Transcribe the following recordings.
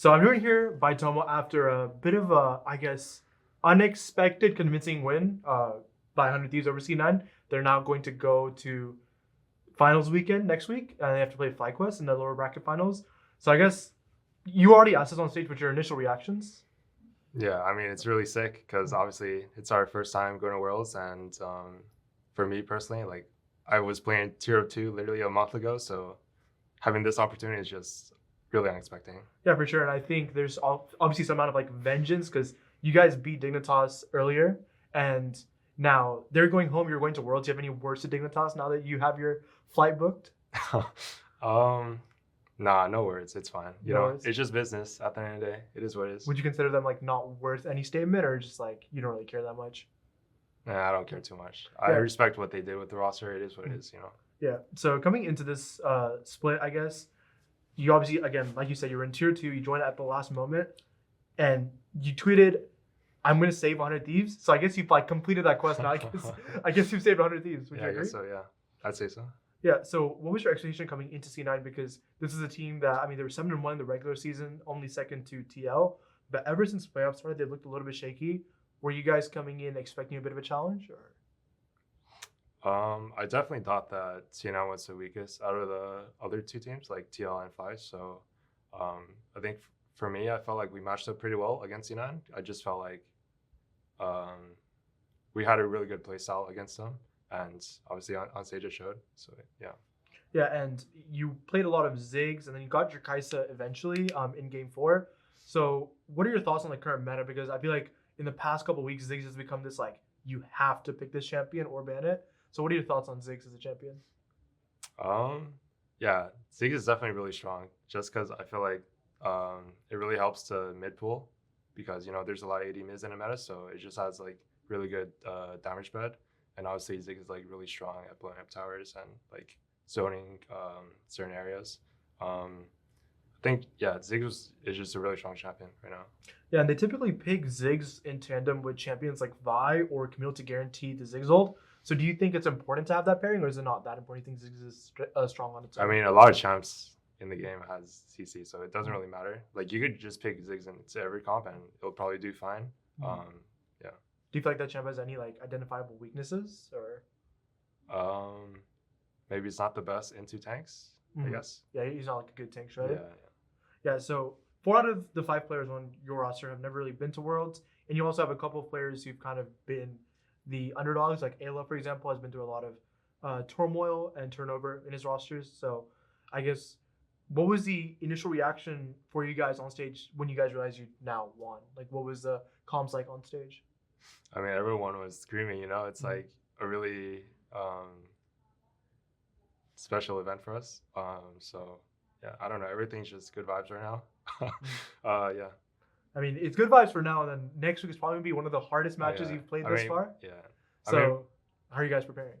So I'm joined here by Tomo after a bit of a, I guess, unexpected, convincing win by 100 Thieves over C9. They're now going to go to finals weekend next week, and they have to play FlyQuest in the lower bracket finals. So I guess you already asked us on stage what your initial reactions. Yeah, I mean, it's really sick because obviously it's our first time going to Worlds. And for me personally, like I was playing Tier 2 literally a month ago. So having this opportunity is just really unexpected. Yeah, for sure. And I think there's obviously some amount of like vengeance because you guys beat Dignitas earlier, and now they're going home. You're going to Worlds. Do you have any words to Dignitas now that you have your flight booked? um, nah, no words. It's fine. You No know, words. it's just business at the end of the day. It is what it is. Would you consider them like not worth any statement, or just like you don't really care that much? Nah, I don't care too much. I Yeah. respect what they did with the roster. It is what it is, you know. Yeah. So coming into this split, I guess you obviously, again, like you said, you were in tier two. You joined at the last moment, and you tweeted, "I'm going to save 100 thieves." So I guess you've like completed that quest now. I guess you've saved 100 thieves. Would Yeah, you I agree? guess so. Yeah, I'd say so. Yeah. So what was your expectation coming into C9? Because this is a team that I mean, they were 7-1 in the regular season, only second to TL. But ever since playoffs started, they looked a little bit shaky. Were you guys coming in expecting a bit of a challenge, or? I definitely thought that CNI was the weakest out of the other two teams, like TL and Fly. So, I think for me, I felt like we matched up pretty well against C9. I just felt like um, we had a really good play style against them, and obviously on stage it showed. So yeah. Yeah, and you played a lot of Ziggs, and then you got your Kaisa eventually in Game 4. So, what are your thoughts on the current meta? Because I feel like in the past couple weeks, Ziggs has become this like you have to pick this champion or ban it. So, what are your thoughts on Ziggs as a champion? Um, yeah, Ziggs is definitely really strong. Just because I feel like it really helps to mid pool because you know there's a lot of AD mids in the meta, so it just has like really good damage bed. And obviously Ziggs is like really strong at blowing up towers and like zoning certain areas. I think yeah, is just a really strong champion right now. Yeah, and they typically pick Ziggs in tandem with champions like Vi or Camille to guarantee the Ziggs ult. So, do you think it's important to have that pairing, or is it not that important? You think Ziggs is strong on its I own? mean, a lot of champs in the game has CC, so it doesn't really matter. Like you could just pick Ziggs into every comp and it'll probably do fine. Mhm. Yeah. Do you feel like that champ has any like identifiable weaknesses, or? Um, maybe it's not the best into tanks, I guess. Yeah, he's not like a good tank Yeah, shredder. Yeah, so 4 out of the 5 players on your roster have never really been to Worlds, and you also have a couple of players who've kind of been the underdogs. Like Ayla, for example, has been through a lot of turmoil and turnover in his rosters. So, I guess what was the initial reaction for you guys on stage when you guys realized you now won? Like, what was the comms like on stage? I mean, everyone was screaming. You know, it's like a really special event for us. So yeah, I don't know. Everything's just good vibes right now. Yeah. I mean, it's good vibes for now, and then next week is probably gonna be one of the hardest matches Yeah. you've played I thus mean, far. yeah. I mean, So, how are you guys preparing?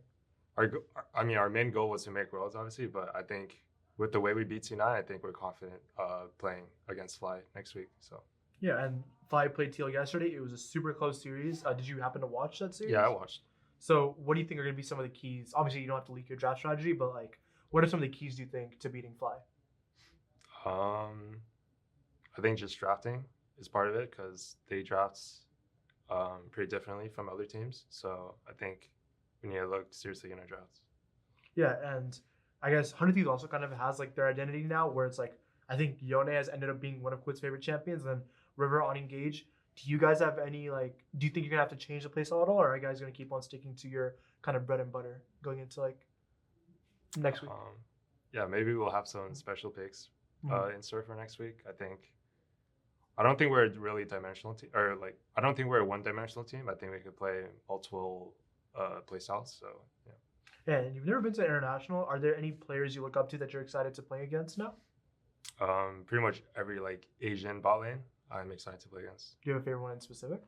our main goal was to make worlds, obviously, but I think with the way we beat C9, I think we're confident playing against Fly next week. So Yeah, and Fly played Teal yesterday. It was a super close series. Did you happen to watch that series? yeah, I watched. So, what do you think are going to be some of the keys? Obviously, you don't have to leak your draft strategy, but like, what are some of the keys do you think to beating Fly? Um, I think just drafting is part of it because they draft pretty differently from other teams. So I think we need to look seriously in our drafts. Yeah, and I guess 100 Thieves also kind of has like their identity now, where it's like I think Yone has ended up being one of Quid's favorite champions, and then River on Engage. Do you guys have any like? Do you think you're gonna have to change the playstyle at all, or are you guys gonna keep on sticking to your kind of bread and butter going into like next week? Yeah, maybe we'll have some special picks Mhm. in store for next week. I don't think we're a really dimensional team, or like I don't think we're a one-dimensional team. I think we could play multiple play styles. So yeah. And you've never been to international. Are there any players you look up to that you're excited to play against now? Pretty much every like Asian bot lane, I'm excited to play against. Do you have a favorite one in specific?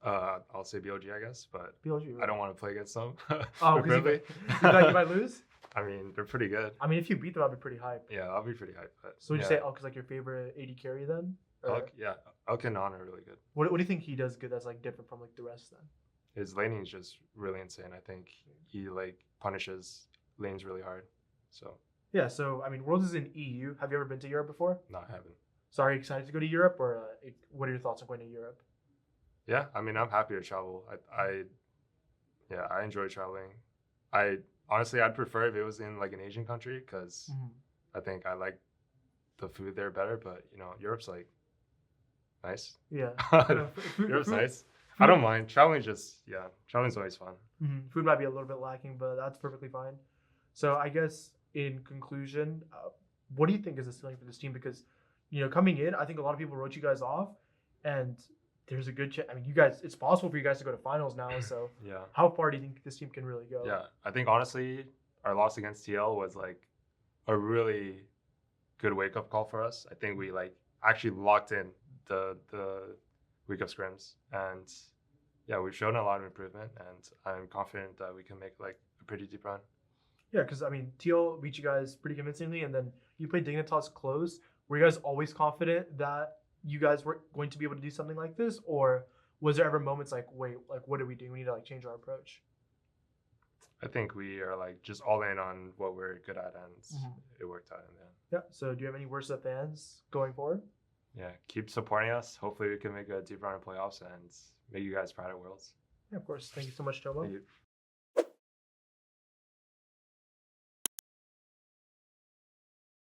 I'll say BOG, I guess, but BLG. I don't want to play against them. Oh, because preferably. you might lose. I mean, they're pretty good. I mean, if you beat them, I'd be pretty hype. Yeah, I'll be pretty hyped. But So would you yeah, say Elk is like your favorite AD carry then? Or yeah, Elk and Non are really good. what do you think he does good that's like different from like the rest then? His laning is just really insane. I think he like punishes lanes really hard. So Yeah, so I mean, Worlds is in EU. Have you ever been to Europe before? No, I haven't. So are you excited to go to Europe, or what are your thoughts on going to Europe? Yeah, I mean, I'm happy to travel. Yeah, I enjoy traveling. I honestly, I'd prefer if it was in like an Asian country because Mhm. I think I like the food there better. But you know, Europe's like nice. Yeah, food, Europe's food, nice. I don't food, mind traveling. Just yeah, traveling's always fun. food might be a little bit lacking, but that's perfectly fine. So I guess in conclusion, what do you think is the ceiling for this team? Because coming in, I think a lot of people wrote you guys off, and there's a good chance. I mean, you guys, it's possible for you guys to go to finals now. So Yeah, how far do you think this team can really go? yeah. I think honestly, our loss against TL was like a really good wake up call for us. I think we like actually locked in the week of scrims, and yeah, we've shown a lot of improvement, and I'm confident that we can make like a pretty deep run. Yeah, because I mean, Teal beat you guys pretty convincingly, and then you played Dignitas close. Were you guys always confident that you guys were going to be able to do something like this, or was there ever moments like, wait, like what are we doing? We need to like change our approach. I think we are like just all in on what we're good at, and it worked out in the end. Yeah. So, do you have any words to the fans going forward? Yeah, keep supporting us. Hopefully, we can make a deep run in playoffs and make you guys proud at Worlds. Yeah, of course. Thank you so much, Tomo. Thank you.